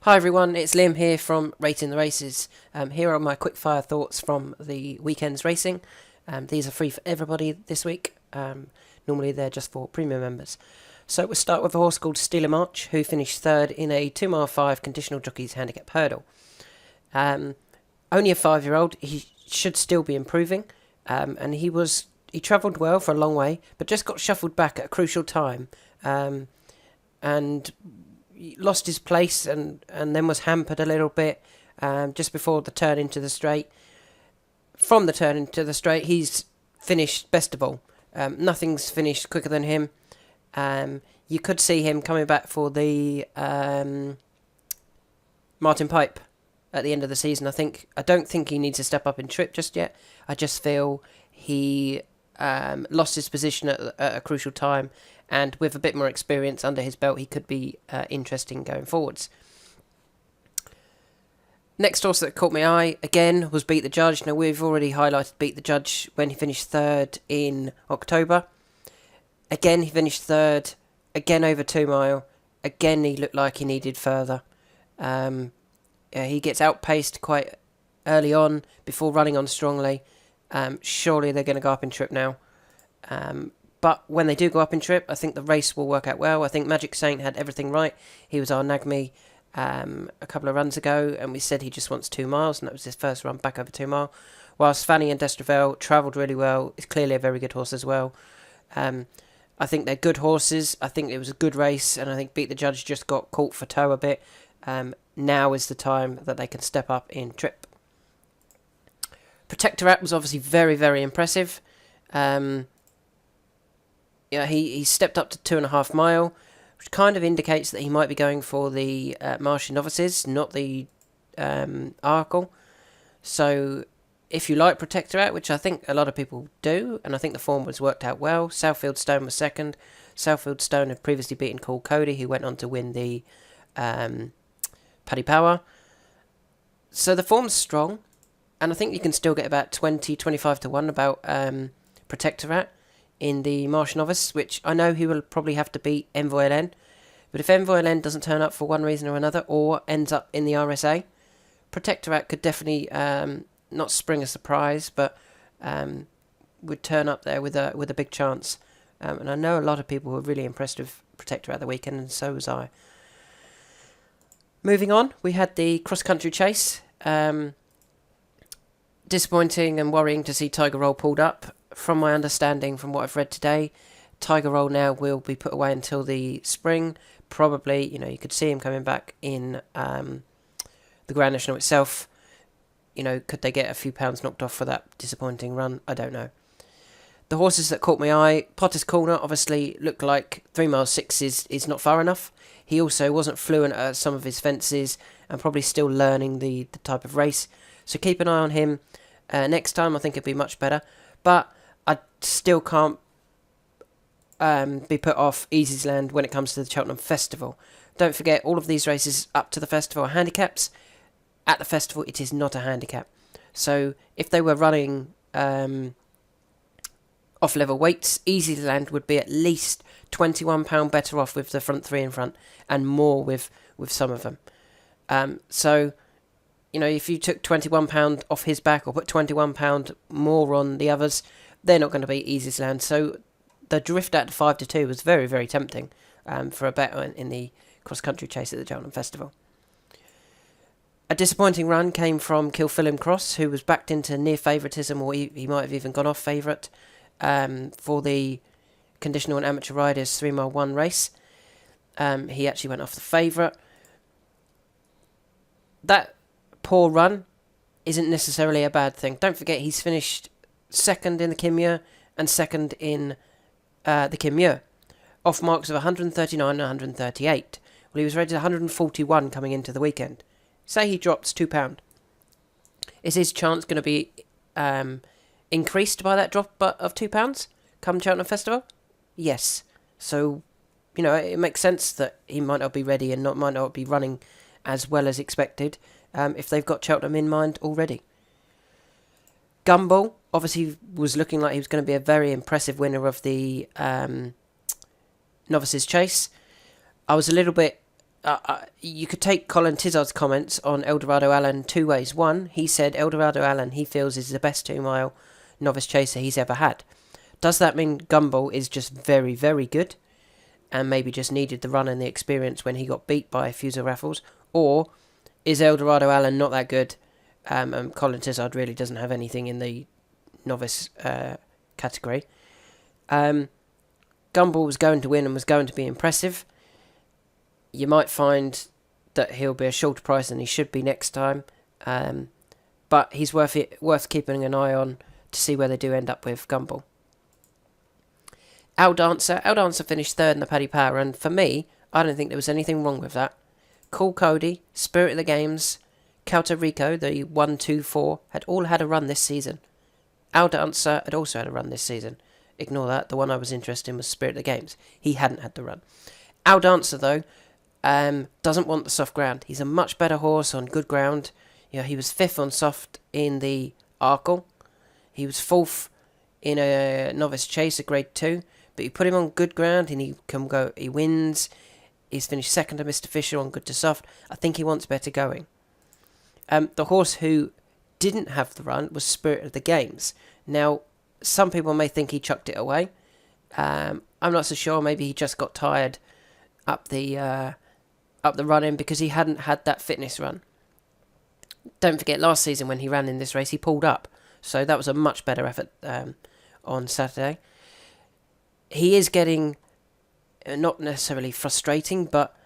Hi everyone, it's Liam here from Rating the Races. Here are my quickfire thoughts from the weekend's racing. These are free for everybody this week. Normally they're just for premium members. So we'll start with a horse called Stela March, who finished third in a 2 mile 5 conditional jockeys handicap hurdle. Only a 5-year-old, he should still be improving. And he travelled well for a long way, but just got shuffled back at a crucial time. And lost his place and then was hampered a little bit just before the turn into the straight. From the turn into the straight, he's finished best of all. Nothing's finished quicker than him. You could see him coming back for the Martin Pipe at the end of the season. I don't think he needs to step up in trip just yet. I just feel he lost his position at a crucial time, and with a bit more experience under his belt, he could be interesting going forwards. Next horse that caught my eye, again, was Beat the Judge. Now, we've already highlighted Beat the Judge when he finished third in October. Again, he finished third, again over 2 mile. Again, he looked like he needed further. He gets outpaced quite early on before running on strongly. Surely they're going to go up in trip now. But when they do go up in trip, I think the race will work out well. I think Magic Saint had everything right. He was our Nagme a couple of runs ago, and we said he just wants 2 miles, and that was his first run back over 2 mile. Whilst Fanny and Destravel travelled really well, is clearly a very good horse as well. I think they're good horses. I think it was a good race, and I think Beat the Judge just got caught for toe a bit. Now is the time that they can step up in trip. Protectorate was obviously very, very impressive. He stepped up to 2.5 mile, which kind of indicates that he might be going for the Martian novices, not the Arkle. So if you like Protectorate, which I think a lot of people do, and I think the form was worked out well. Southfield Stone was second. Southfield Stone had previously beaten Cool Cody, who went on to win the Paddy Power. So the form's strong, and I think you can still get about 20-25 to 1 about Protectorate in the Martian Novice, which I know he will probably have to beat Envoy LN. But if Envoy LN doesn't turn up for one reason or another, or ends up in the RSA, Protectorate could definitely not spring a surprise, but would turn up there with a big chance. And I know a lot of people were really impressed with Protectorate the weekend, and so was I. Moving on, we had the cross-country chase. Disappointing and worrying to see Tiger Roll pulled up. From my understanding, from what I've read today, Tiger Roll now will be put away until the spring. Probably, you could see him coming back in the Grand National itself. Could they get a few pounds knocked off for that disappointing run? I don't know. The horses that caught my eye, Potter's Corner obviously looked like 3 miles 6 is not far enough. He also wasn't fluent at some of his fences and probably still learning the type of race. So keep an eye on him. Next time I think it'll be much better. But I still can't be put off Easy's Land when it comes to the Cheltenham Festival. Don't forget, all of these races up to the festival are handicaps. At the festival, it is not a handicap. So if they were running off-level weights, Easy's Land would be at least £21 better off with the front 3 in front, and more with some of them. So if you took £21 off his back or put £21 more on the others, they're not going to be Easy's Land. So the drift at 5-2 was very, very tempting for a bet in the cross-country chase at the Cheltenham Festival. A disappointing run came from Killfilm Cross, who was backed into near favouritism, or he might have even gone off favourite for the conditional and amateur riders 3 mile 1 race. He actually went off the favourite. That poor run isn't necessarily a bad thing. Don't forget, he's finished second in the Kimure and second in the Kimure, off marks of 139 and 138. Well, he was rated 141 coming into the weekend. Say he drops £2. Is his chance going to be increased by that drop of £2 come Cheltenham Festival? Yes. So, it makes sense that he might not be ready and might not be running as well as expected if they've got Cheltenham in mind already. Gumball obviously was looking like he was going to be a very impressive winner of the Novices Chase. I was a little bit you could take Colin Tizard's comments on Eldorado Allen two ways. One, he said Eldorado Allen he feels is the best 2 mile novice chaser he's ever had. Does that mean Gumball is just very, very good and maybe just needed the run and the experience when he got beat by Fusel Raffles? Or is Eldorado Allen not that good and Colin Tizard really doesn't have anything in the novice category? Gumball was going to win and was going to be impressive. You might find that he'll be a shorter price than he should be next time. But he's worth keeping an eye on to see where they do end up with Gumball. Our Dancer finished third in the Paddy Power, and for me, I don't think there was anything wrong with that. Cool Cody, Spirit of the Games, Calta Rico, the 1, 2, 4, had all had a run this season. Our Dancer had also had a run this season. Ignore that, the one I was interested in was Spirit of the Games. He hadn't had the run. Our Dancer, though, doesn't want the soft ground. He's a much better horse on good ground. You know, he was 5th on soft in the Arkle. He was 4th in a novice chase at grade 2. But you put him on good ground and he wins. He's finished 2nd to Mr. Fisher on good to soft. I think he wants better going. The horse who didn't have the run was Spirit of the Games. Now, some people may think he chucked it away. I'm not so sure. Maybe he just got tired up the run-in because he hadn't had that fitness run. Don't forget, last season when he ran in this race, he pulled up. So that was a much better effort on Saturday. He is getting, not necessarily frustrating, but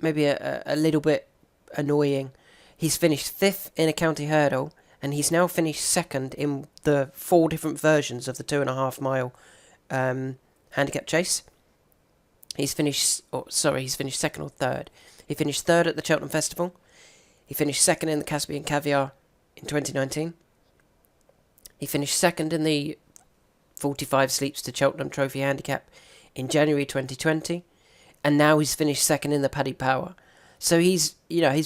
maybe a little bit annoying. He's finished 5th in a county hurdle, and he's now finished 2nd in the 4 different versions of the 2.5 mile handicap chase. He's finished 2nd or 3rd. He finished 3rd at the Cheltenham Festival. He finished 2nd in the Caspian Caviar in 2019. He finished 2nd in the 45 Sleeps to Cheltenham Trophy Handicap in January 2020. And now he's finished 2nd in the Paddy Power. So he's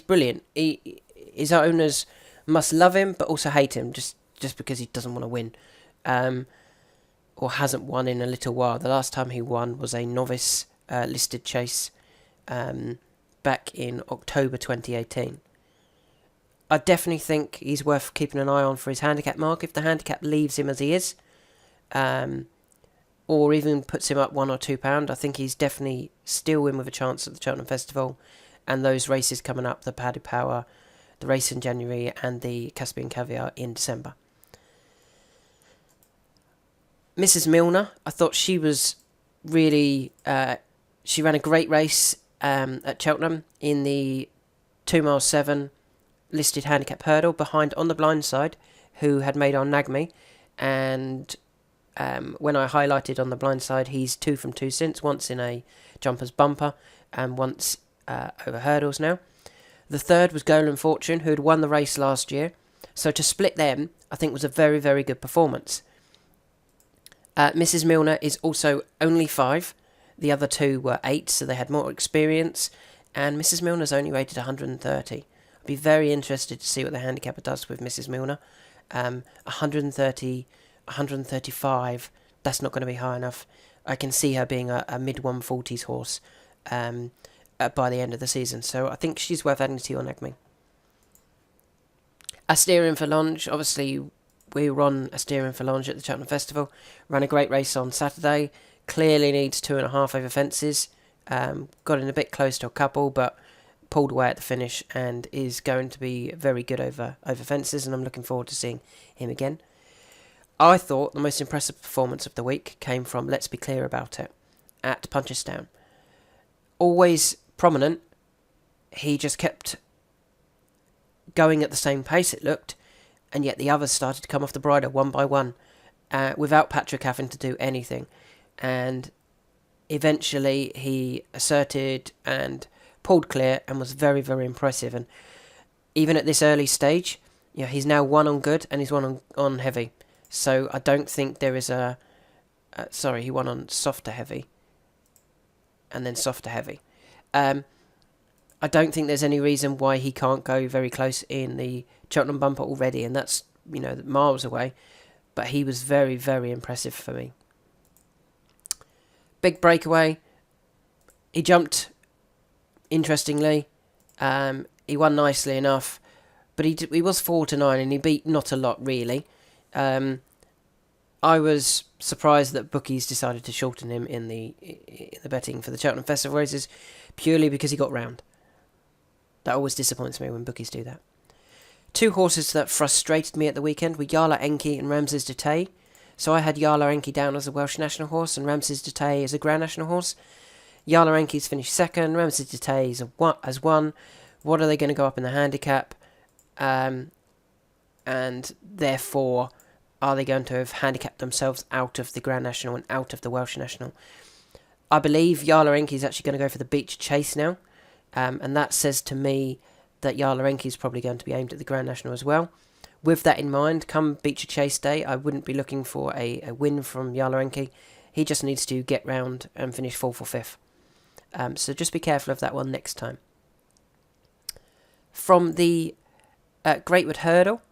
brilliant. His owners must love him, but also hate him just because he doesn't want to win. Or hasn't won in a little while. The last time he won was a novice listed chase back in October 2018. I definitely think he's worth keeping an eye on for his handicap mark. If the handicap leaves him as he is, or even puts him up £1 or £2, I think he's definitely still in with a chance at the Cheltenham Festival and those races coming up, the Paddy Power, the race in January and the Caspian Caviar in December. Mrs. Milner, I thought she was really... she ran a great race at Cheltenham in the 2 mile 7 listed handicap hurdle behind On the Blind Side, who had made on Nagme, and when I highlighted On the Blind Side, he's 2 from 2 since, once in a jumper's bumper and once over hurdles now. The third was Golden Fortune, who had won the race last year, so to split them I think was a very, very good performance. Mrs. Milner is also only 5, the other 2 were 8, so they had more experience, and Mrs. Milner's only rated 130. I'd be very interested to see what the handicapper does with Mrs. Milner. 130, 135, that's not going to be high enough. I can see her being a mid-140s horse by the end of the season. So I think she's worth adding to your Nagme. Asterion for Longe, obviously we were on Asterion for Longe at the Cheltenham Festival. Ran a great race on Saturday. Clearly needs 2.5 over fences. Got in a bit close to a couple, but pulled away at the finish and is going to be very good over fences, and I'm looking forward to seeing him again. I thought the most impressive performance of the week came from Let's Be Clear About It at Punchestown. Always prominent, he just kept going at the same pace, it looked, and yet the others started to come off the bridle one by one without Patrick having to do anything. And eventually he asserted and pulled clear and was very, very impressive. And even at this early stage, he's now 1 on good and he's 1 on heavy. So I don't think there is a... he won on soft to heavy and then soft to heavy. I don't think there's any reason why he can't go very close in the Cheltenham bumper already, and that's, miles away. But he was very, very impressive for me. Big Breakaway. He jumped interestingly. He won nicely enough, but he was 4-9 and he beat not a lot really. I was surprised that bookies decided to shorten him in the betting for the Cheltenham Festival races purely because he got round. That always disappoints me when bookies do that. 2 horses that frustrated me at the weekend were Gala Enki and Ramses de Tay. So I had Gala Enki down as a Welsh national horse and Ramses de Tay as a Grand National horse. Gala Enki's finished second, Ramses de Tay has won. What are they going to go up in the handicap? And therefore, are they going to have handicapped themselves out of the Grand National and out of the Welsh National? I believe Gala Enki is actually going to go for the Beach Chase now. And that says to me that Gala Enki is probably going to be aimed at the Grand National as well. With that in mind, come Beach Chase Day, I wouldn't be looking for a win from Gala Enki. He just needs to get round and finish 4th or 5th. So just be careful of that one next time. From the Greatwood Hurdle,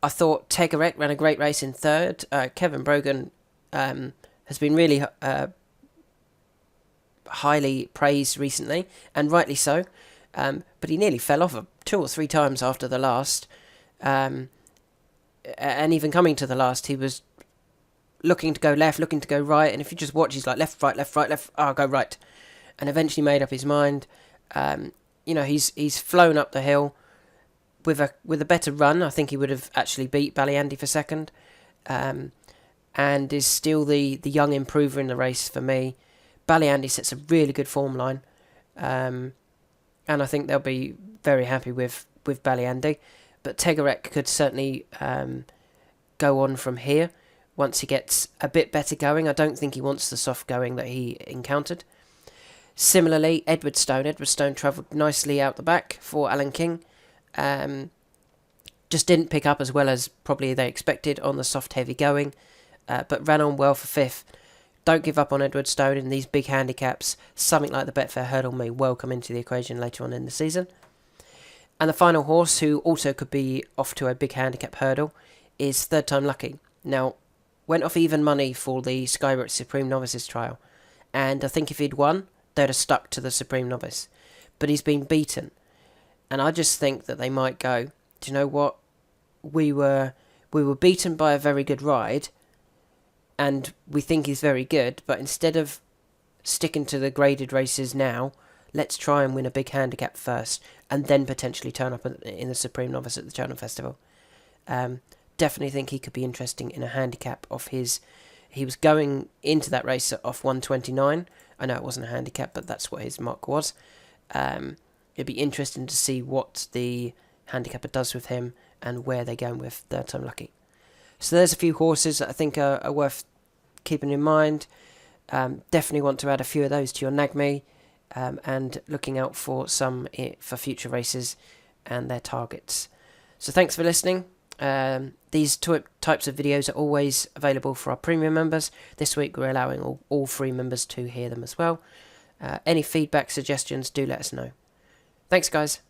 I thought Ttegarek ran a great race in 3rd. Kevin Brogan has been really highly praised recently, and rightly so. But he nearly fell off 2 or 3 times after the last. And even coming to the last, he was looking to go left, looking to go right, and if you just watch, he's like left, right, left, right, left, I'll go right. And eventually made up his mind. He's flown up the hill with a better run. I think he would have actually beat Ballyandy for 2nd, and is still the young improver in the race for me. Ballyandy sets a really good form line, and I think they'll be very happy with Ballyandy. But Ttegarek could certainly go on from here once he gets a bit better going. I don't think he wants the soft going that he encountered. Similarly, Edward Stone travelled nicely out the back for Alan King. Just didn't pick up as well as probably they expected on the soft heavy going, but ran on well for 5th. Don't give up on Edward Stone in these big handicaps. Something like the Betfair Hurdle may well come into the equation later on in the season. And the final horse, who also could be off to a big handicap hurdle, is Third Time Lucky. Now, went off even money for the Skybrook Supreme Novices trial, and I think if he'd won, they'd have stuck to the Supreme Novice. But he's been beaten, and I just think that they might go, do you know what? We were beaten by a very good ride, and we think he's very good, but instead of sticking to the graded races now, let's try and win a big handicap first, and then potentially turn up in the Supreme Novice at the Cheltenham Festival. Definitely think he could be interesting in a handicap of his. He was going into that race off 129. I know it wasn't a handicap, but that's what his mark was. It'd be interesting to see what the handicapper does with him and where they're going with Third Time Lucky. So there's a few horses that I think are worth keeping in mind. Definitely want to add a few of those to your NAGME, and looking out for some for future races and their targets. So thanks for listening. These types of videos are always available for our premium members. This week we're allowing all free members to hear them as well. Any feedback, suggestions, do let us know. Thanks guys.